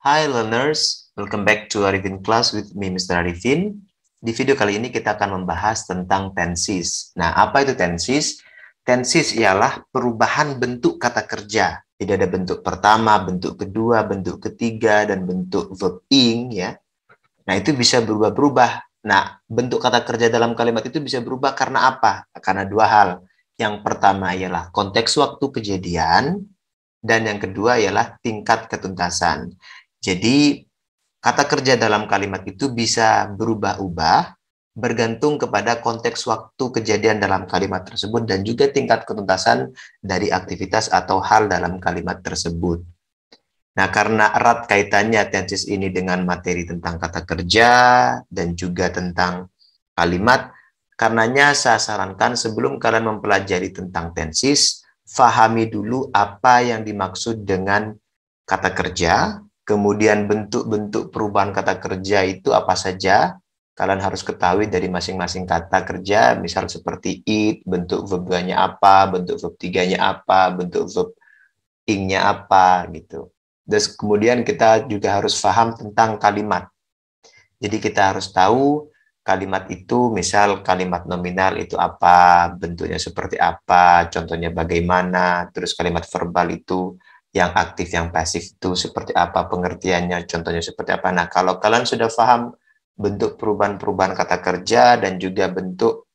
Hi learners, welcome back to Arifin Class with me Mr. Arifin. Di video kali ini kita akan membahas tentang tenses. Nah, apa itu tenses? Tenses ialah perubahan bentuk kata kerja. Jadi ada bentuk pertama, bentuk kedua, bentuk ketiga, dan bentuk verb ing ya. Nah, itu bisa berubah-berubah. Nah, bentuk kata kerja dalam kalimat itu bisa berubah karena apa? Karena dua hal. Yang pertama ialah konteks waktu kejadian, dan yang kedua ialah tingkat ketuntasan. Jadi, kata kerja dalam kalimat itu bisa berubah-ubah bergantung kepada konteks waktu kejadian dalam kalimat tersebut dan juga tingkat ketuntasan dari aktivitas atau hal dalam kalimat tersebut. Nah, karena erat kaitannya tenses ini dengan materi tentang kata kerja dan juga tentang kalimat, karenanya saya sarankan sebelum kalian mempelajari tentang tenses, fahami dulu apa yang dimaksud dengan kata kerja, kemudian bentuk-bentuk perubahan kata kerja itu apa saja. Kalian harus ketahui dari masing-masing kata kerja, misal seperti it, bentuk verb 2-nya apa, bentuk verb 3-nya apa, bentuk verb ing-nya apa, gitu. Terus kemudian kita juga harus paham tentang kalimat. Jadi kita harus tahu kalimat itu, misal kalimat nominal itu apa, bentuknya seperti apa, contohnya bagaimana, terus kalimat verbal itu yang aktif, yang pasif itu seperti apa, pengertiannya, contohnya seperti apa. Nah, kalau kalian sudah paham bentuk perubahan-perubahan kata kerja dan juga bentuk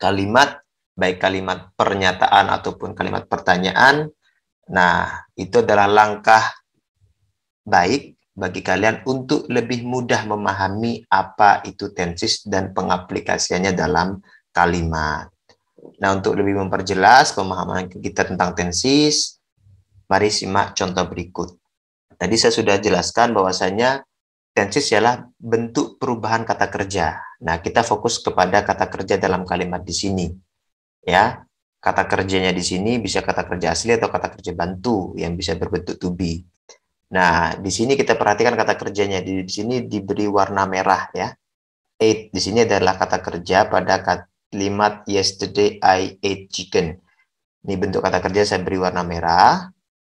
kalimat, baik kalimat pernyataan ataupun kalimat pertanyaan, nah itu adalah langkah baik bagi kalian untuk lebih mudah memahami apa itu tenses dan pengaplikasiannya dalam kalimat. Nah, untuk lebih memperjelas pemahaman kita tentang tenses, mari simak contoh berikut. Tadi saya sudah jelaskan bahwasanya tenses ialah bentuk perubahan kata kerja. Nah, kita fokus kepada kata kerja dalam kalimat di sini. Ya, kata kerjanya di sini bisa kata kerja asli atau kata kerja bantu yang bisa berbentuk to be. Nah, di sini kita perhatikan kata kerjanya. Di sini diberi warna merah ya. Ate di sini adalah kata kerja pada kalimat yesterday I ate chicken. Ini bentuk kata kerja saya beri warna merah.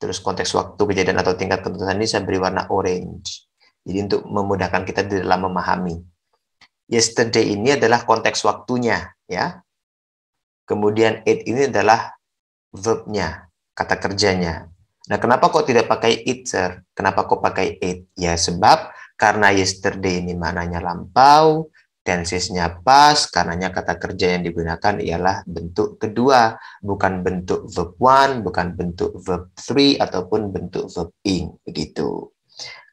Terus konteks waktu kejadian atau tingkat ketuntasan ini saya beri warna orange. Jadi untuk memudahkan kita di dalam memahami. Yesterday ini adalah konteks waktunya ya. Kemudian ate ini adalah verb-nya, kata kerjanya. Nah, kenapa kok tidak pakai it, sir? Kenapa kok pakai it? Ya, sebab karena yesterday ini maknanya lampau, tensesnya pas, karenanya kata kerja yang digunakan ialah bentuk kedua, bukan bentuk verb one, bukan bentuk verb three, ataupun bentuk verb ing, begitu.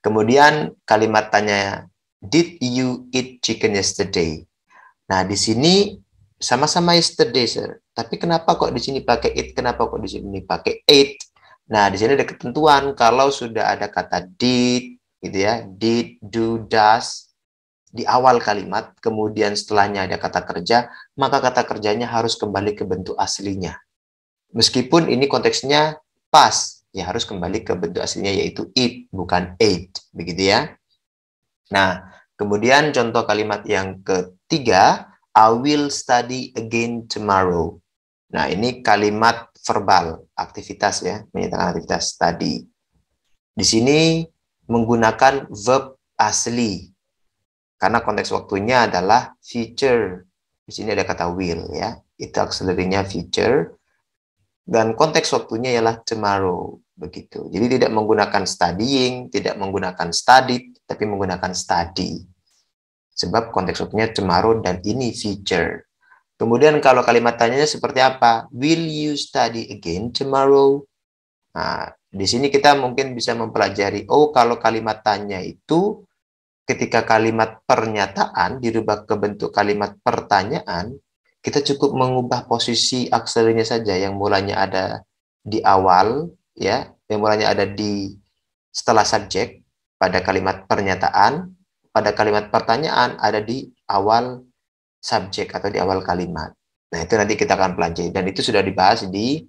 Kemudian kalimat tanya, did you eat chicken yesterday? Nah, di sini sama-sama yesterday, sir. Tapi kenapa kok di sini pakai it? Kenapa kok di sini pakai it? Nah, di sini ada ketentuan kalau sudah ada kata did, gitu ya, did, do, does di awal kalimat, kemudian setelahnya ada kata kerja, maka kata kerjanya harus kembali ke bentuk aslinya. Meskipun ini konteksnya pas, ya harus kembali ke bentuk aslinya yaitu it, bukan ate, begitu ya. Nah, kemudian contoh kalimat yang ketiga, I will study again tomorrow. Nah, ini kalimat verbal, aktivitas ya, menyatakan aktivitas study. Di sini menggunakan verb asli, karena konteks waktunya adalah future. Di sini ada kata will ya, itu auxiliary-nya future. Dan konteks waktunya ialah tomorrow, begitu. Jadi tidak menggunakan studying, tidak menggunakan studied, tapi menggunakan study. Sebab konteks waktunya tomorrow dan ini future. Kemudian kalau kalimat tanyanya seperti apa? Will you study again tomorrow? Nah, di sini kita mungkin bisa mempelajari, oh kalau kalimat tanya itu ketika kalimat pernyataan dirubah ke bentuk kalimat pertanyaan, kita cukup mengubah posisi akselnya saja yang mulanya ada di awal, ya, yang mulanya ada di setelah subjek pada kalimat pernyataan, pada kalimat pertanyaan ada di awal subjek atau di awal kalimat. Nah, itu nanti kita akan pelajari dan itu sudah dibahas di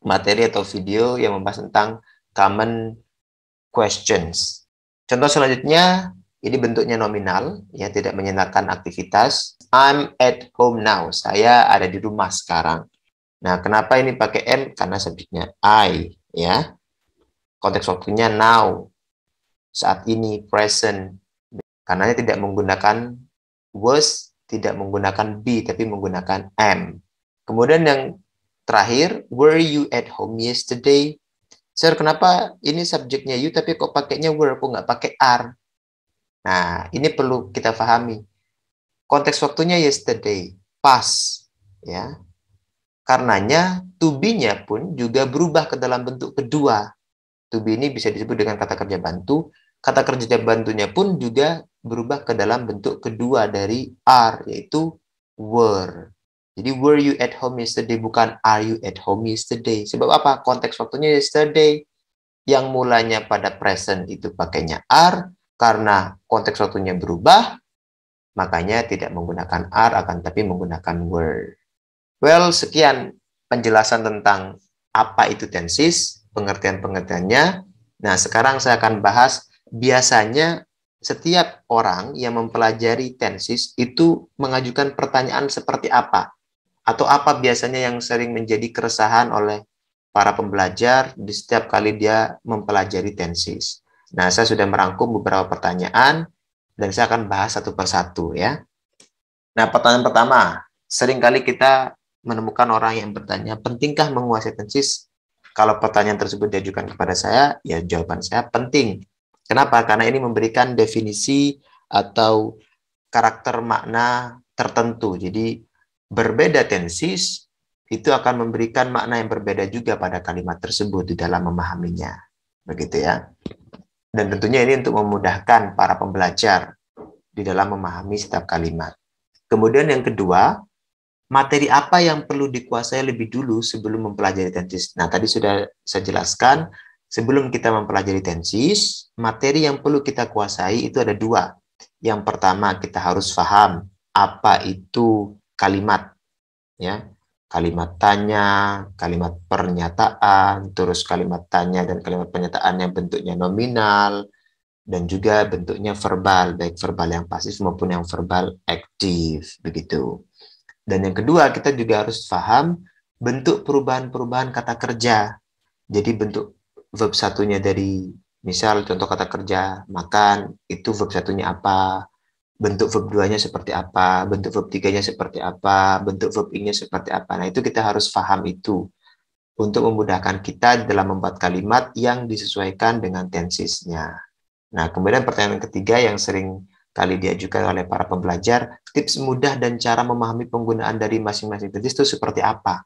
materi atau video yang membahas tentang common questions. Contoh selanjutnya, ini bentuknya nominal, ya tidak menyenangkan aktivitas. I'm at home now. Saya ada di rumah sekarang. Nah, kenapa ini pakai am? Karena subjeknya I, ya. Konteks waktunya now. saat ini, present. Karena tidak menggunakan was, tidak menggunakan be, tapi menggunakan am. Kemudian yang terakhir, were you at home yesterday? Sir, kenapa ini subjeknya you tapi kok pakainya were, kok nggak pakai are? Nah, ini perlu kita pahami. Konteks waktunya yesterday, past, ya. Karenanya to be-nya pun juga berubah ke dalam bentuk kedua. To be ini bisa disebut dengan kata kerja bantu. Kata kerja bantunya pun juga berubah ke dalam bentuk kedua dari are, yaitu were. Jadi were you at home yesterday, bukan are you at home yesterday. Sebab apa? Konteks waktunya yesterday. Yang mulanya pada present itu pakainya are, karena konteks waktunya berubah, makanya tidak menggunakan are, akan tapi menggunakan were. Well, sekian penjelasan tentang apa itu tenses, pengertian-pengertiannya. Nah, sekarang saya akan bahas biasanya setiap orang yang mempelajari tenses itu mengajukan pertanyaan seperti apa? Atau apa biasanya yang sering menjadi keresahan oleh para pembelajar di setiap kali dia mempelajari tenses. Nah, saya sudah merangkum beberapa pertanyaan dan saya akan bahas satu persatu ya. Nah, pertanyaan pertama, seringkali kita menemukan orang yang bertanya, pentingkah menguasai tenses? Kalau pertanyaan tersebut diajukan kepada saya, ya jawaban saya penting. Kenapa? Karena ini memberikan definisi atau karakter makna tertentu. Jadi berbeda tenses itu akan memberikan makna yang berbeda juga pada kalimat tersebut di dalam memahaminya. Begitu ya. Dan tentunya ini untuk memudahkan para pembelajar di dalam memahami setiap kalimat. Kemudian yang kedua, materi apa yang perlu dikuasai lebih dulu sebelum mempelajari tenses? Nah, tadi sudah saya jelaskan, sebelum kita mempelajari tenses, materi yang perlu kita kuasai itu ada dua. Yang pertama, kita harus paham apa itu kalimat. Ya, kalimat tanya, kalimat pernyataan, terus kalimat tanya dan kalimat pernyataan yang bentuknya nominal, dan juga bentuknya verbal, baik verbal yang pasif maupun yang verbal aktif, begitu. Dan yang kedua, kita juga harus paham bentuk perubahan-perubahan kata kerja. Jadi bentuk verb satunya dari, misal contoh kata kerja, makan, itu verb satunya apa, bentuk verb 2-nya seperti apa, bentuk verb 3-nya seperti apa, bentuk verb ing-nya seperti apa. Nah, itu kita harus paham itu untuk memudahkan kita dalam membuat kalimat yang disesuaikan dengan tensesnya. Nah, kemudian pertanyaan ketiga yang sering kali diajukan oleh para pembelajar, tips mudah dan cara memahami penggunaan dari masing-masing tenses itu seperti apa?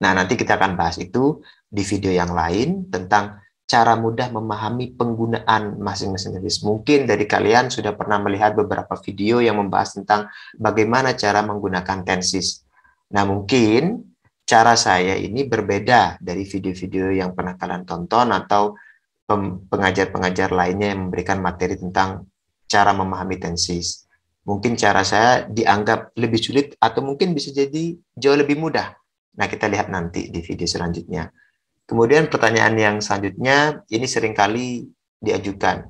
Nah, nanti kita akan bahas itu di video yang lain tentang cara mudah memahami penggunaan masing-masing tenses. Mungkin dari kalian sudah pernah melihat beberapa video yang membahas tentang bagaimana cara menggunakan tenses. Nah, mungkin cara saya ini berbeda dari video-video yang pernah kalian tonton atau pengajar-pengajar lainnya yang memberikan materi tentang cara memahami tenses. Mungkin cara saya dianggap lebih sulit atau mungkin bisa jadi jauh lebih mudah. Nah, kita lihat nanti di video selanjutnya. Kemudian pertanyaan yang selanjutnya, ini seringkali diajukan.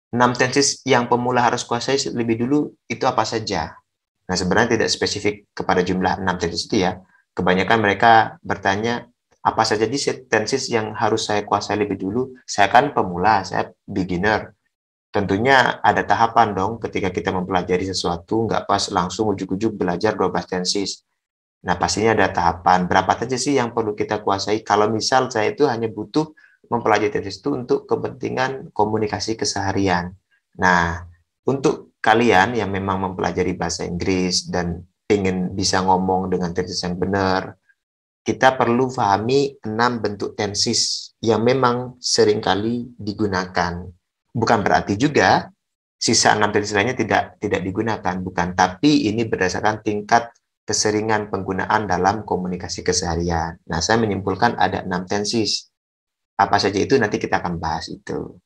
6 tenses yang pemula harus kuasai lebih dulu, itu apa saja? Nah, sebenarnya tidak spesifik kepada jumlah 6 tenses itu ya. Kebanyakan mereka bertanya, apa saja di tenses yang harus saya kuasai lebih dulu? Saya kan pemula, saya beginner. Tentunya ada tahapan dong ketika kita mempelajari sesuatu, nggak pas langsung ujuk-ujuk belajar 12 tenses. Nah, pastinya ada tahapan. Berapa tenses sih yang perlu kita kuasai? Kalau misal saya itu hanya butuh mempelajari tenses itu untuk kepentingan komunikasi keseharian. Nah, untuk kalian yang memang mempelajari bahasa Inggris dan ingin bisa ngomong dengan tenses yang benar, kita perlu pahami 6 bentuk tenses yang memang seringkali digunakan. Bukan berarti juga sisa 6 tenses lainnya tidak digunakan, bukan. Tapi ini berdasarkan tingkat keseringan penggunaan dalam komunikasi keseharian. Nah, saya menyimpulkan ada 6 tenses. Apa saja itu nanti kita akan bahas itu.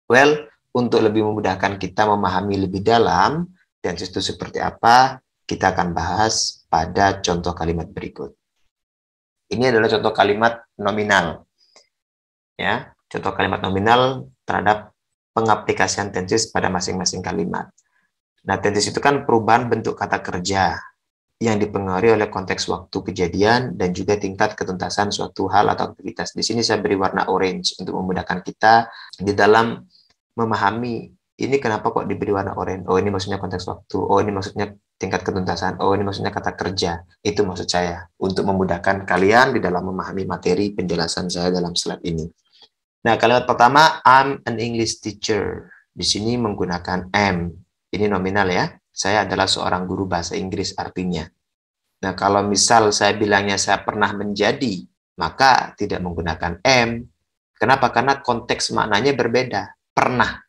Well, untuk lebih memudahkan kita memahami lebih dalam tenses itu seperti apa, kita akan bahas pada contoh kalimat berikut. Ini adalah contoh kalimat nominal. Ya, contoh kalimat nominal terhadap pengaplikasian tenses pada masing-masing kalimat. Nah, tenses itu kan perubahan bentuk kata kerja yang dipengaruhi oleh konteks waktu kejadian dan juga tingkat ketuntasan suatu hal atau aktivitas. Di sini saya beri warna orange untuk memudahkan kita di dalam memahami ini kenapa kok diberi warna oranye. Oh, ini maksudnya konteks waktu. Oh, ini maksudnya tingkat ketuntasan. Oh, ini maksudnya kata kerja. Itu maksud saya untuk memudahkan kalian di dalam memahami materi penjelasan saya dalam slide ini. Nah, kalimat pertama, I'm an English teacher. Di sini menggunakan am. Ini nominal ya. Saya adalah seorang guru bahasa Inggris artinya. Nah, kalau misal saya bilangnya saya pernah menjadi, maka tidak menggunakan am. Kenapa? Karena konteks maknanya berbeda. Pernah.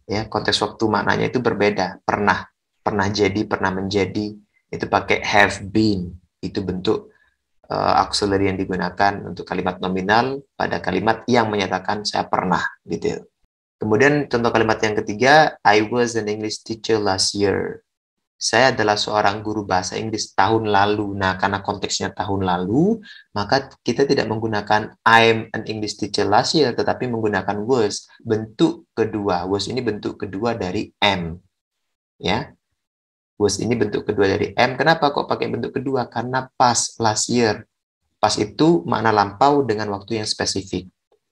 Ya, konteks waktu maknanya itu berbeda. Pernah. Pernah jadi, pernah menjadi. Itu pakai have been. Itu bentuk auxiliary yang digunakan untuk kalimat nominal pada kalimat yang menyatakan saya pernah gitu. Kemudian contoh kalimat yang ketiga, I was an English teacher last year. Saya adalah seorang guru bahasa Inggris tahun lalu. Nah, karena konteksnya tahun lalu, maka kita tidak menggunakan I'm an English teacher last year, tetapi menggunakan was. Bentuk kedua. Was ini bentuk kedua dari am. Ya. Was ini bentuk kedua dari am. Kenapa kok pakai bentuk kedua? Karena past, last year. Past itu makna lampau dengan waktu yang spesifik.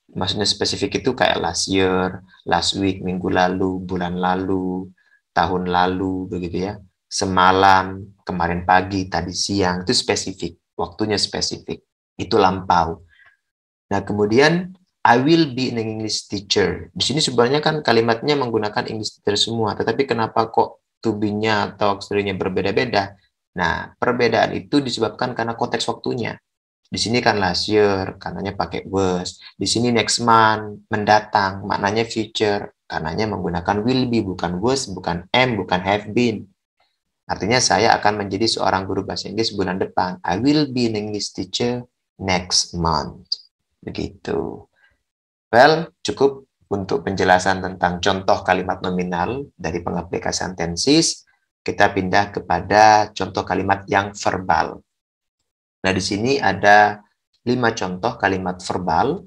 Maksudnya spesifik itu kayak last year, last week, minggu lalu, bulan lalu, tahun lalu, begitu ya. Semalam, kemarin pagi, tadi siang, itu spesifik. Waktunya spesifik. Itu lampau. Nah, kemudian, I will be an English teacher. Di sini sebenarnya kan kalimatnya menggunakan English teacher semua, tetapi kenapa kok to be-nya atau auxiliary-nya berbeda-beda? Nah, perbedaan itu disebabkan karena konteks waktunya. Di sini kan last year, karenanya pakai was. Di sini next month, mendatang, maknanya future, karenanya menggunakan will be, bukan was, bukan am, bukan have been. Artinya saya akan menjadi seorang guru bahasa Inggris bulan depan. I will be an English teacher next month. Begitu. Well, cukup untuk penjelasan tentang contoh kalimat nominal dari pengaplikasian tenses. Kita pindah kepada contoh kalimat yang verbal. Nah, di sini ada 5 contoh kalimat verbal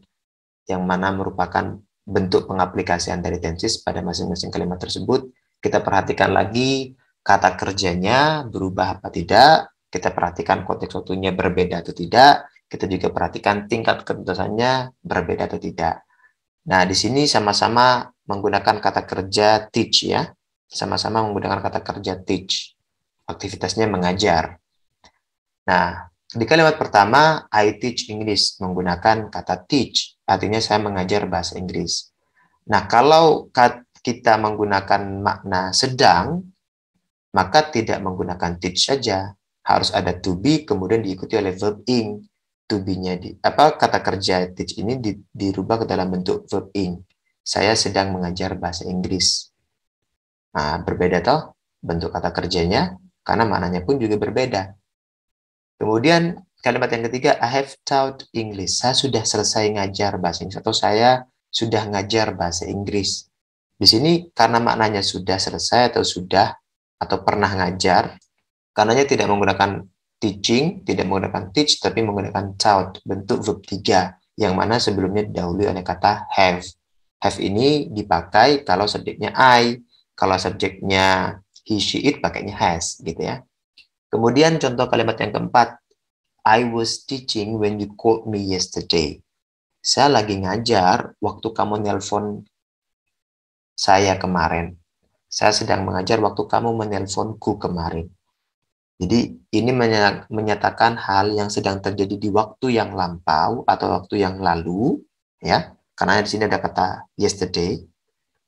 yang mana merupakan bentuk pengaplikasian dari tenses pada masing-masing kalimat tersebut. Kita perhatikan lagi kata kerjanya berubah apa tidak. Kita perhatikan konteks waktunya berbeda atau tidak. Kita juga perhatikan tingkat ketuntasannya berbeda atau tidak. Nah, di sini sama-sama menggunakan kata kerja teach ya. Sama-sama menggunakan kata kerja teach. Aktivitasnya mengajar. Nah, di kalimat pertama, I teach English, menggunakan kata teach. Artinya saya mengajar bahasa Inggris. Nah, kalau kita menggunakan makna sedang, maka tidak menggunakan teach saja. Harus ada to be, kemudian diikuti oleh verb ing. To be-nya kata kerja teach ini dirubah ke dalam bentuk verb ing. Saya sedang mengajar bahasa Inggris. Nah, berbeda toh bentuk kata kerjanya karena maknanya pun juga berbeda. Kemudian kalimat yang ketiga, I have taught English. Saya sudah selesai ngajar bahasa Inggris atau saya sudah ngajar bahasa Inggris. Di sini karena maknanya sudah selesai atau sudah atau pernah ngajar, karenanya tidak menggunakan teaching, tidak menggunakan teach, tapi menggunakan taught, bentuk verb 3, yang mana sebelumnya didahului oleh kata have. Have ini dipakai kalau subjeknya I, kalau subjeknya he, she, it, pakainya has, gitu ya. Kemudian contoh kalimat yang keempat, I was teaching when you called me yesterday. Saya lagi ngajar waktu kamu nelpon saya kemarin. Saya sedang mengajar waktu kamu menelponku kemarin. Jadi ini menyatakan hal yang sedang terjadi di waktu yang lampau atau waktu yang lalu, ya. Karena di sini ada kata yesterday,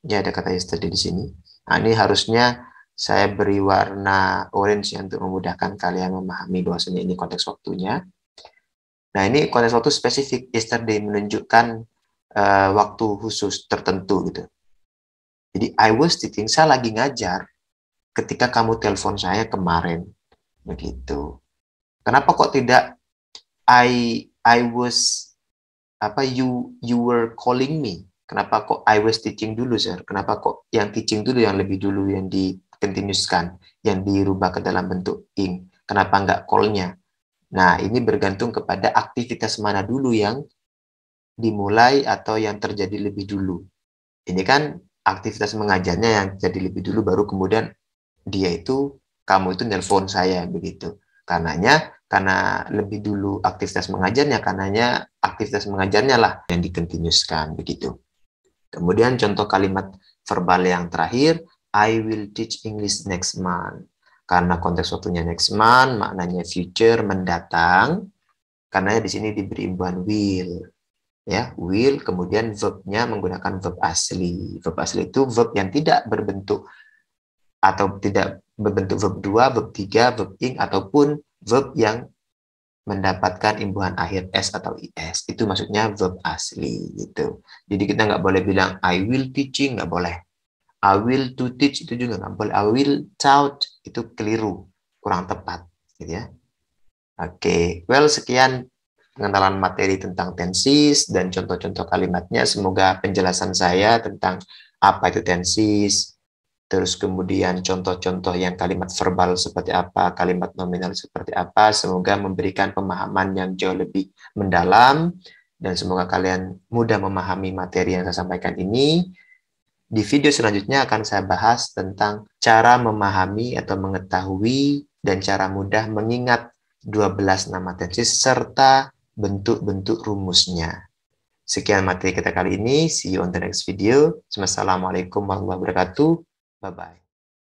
ya ada kata yesterday di sini. Nah, ini harusnya saya beri warna orange untuk memudahkan kalian memahami bahwasanya ini konteks waktunya. Nah, ini konteks waktu spesifik. Yesterday menunjukkan waktu khusus tertentu gitu. Jadi I was teaching, saya lagi ngajar ketika kamu telepon saya kemarin. Begitu. Kenapa kok tidak I was you were calling me? Kenapa kok I was teaching dulu, sir? Kenapa kok yang teaching dulu yang lebih dulu yang dikontinuuskan, yang dirubah ke dalam bentuk ing? Kenapa enggak call-nya? Nah, ini bergantung kepada aktivitas mana dulu yang dimulai atau yang terjadi lebih dulu. Ini kan aktivitas mengajarnya yang jadi lebih dulu, baru kemudian kamu itu nelpon saya, begitu. Karena lebih dulu aktivitas mengajarnya, aktivitas mengajarnya lah yang dikontinuuskan, begitu. Kemudian contoh kalimat verbal yang terakhir, I will teach English next month. Karena konteks waktunya next month, maknanya future, mendatang. Karena di sini diberi imbuhan will. Ya, will, kemudian verb-nya menggunakan verb asli. Verb asli itu verb yang tidak berbentuk atau tidak berbentuk verb 2, verb 3, verb ing, ataupun verb yang mendapatkan imbuhan akhir s atau is. Itu maksudnya verb asli gitu. Jadi kita nggak boleh bilang I will teaching, nggak boleh. I will to teach itu juga nggak boleh. I will taught itu keliru, kurang tepat gitu ya. Oke, well sekian pengenalan materi tentang tenses dan contoh-contoh kalimatnya. Semoga penjelasan saya tentang apa itu tenses, terus kemudian contoh-contoh yang kalimat verbal seperti apa, kalimat nominal seperti apa, semoga memberikan pemahaman yang jauh lebih mendalam, dan semoga kalian mudah memahami materi yang saya sampaikan ini. Di video selanjutnya akan saya bahas tentang cara memahami atau mengetahui dan cara mudah mengingat 12 nama tenses serta bentuk-bentuk rumusnya. Sekian materi kita kali ini. See you on the next video. Wassalamualaikum warahmatullahi wabarakatuh. Bye-bye.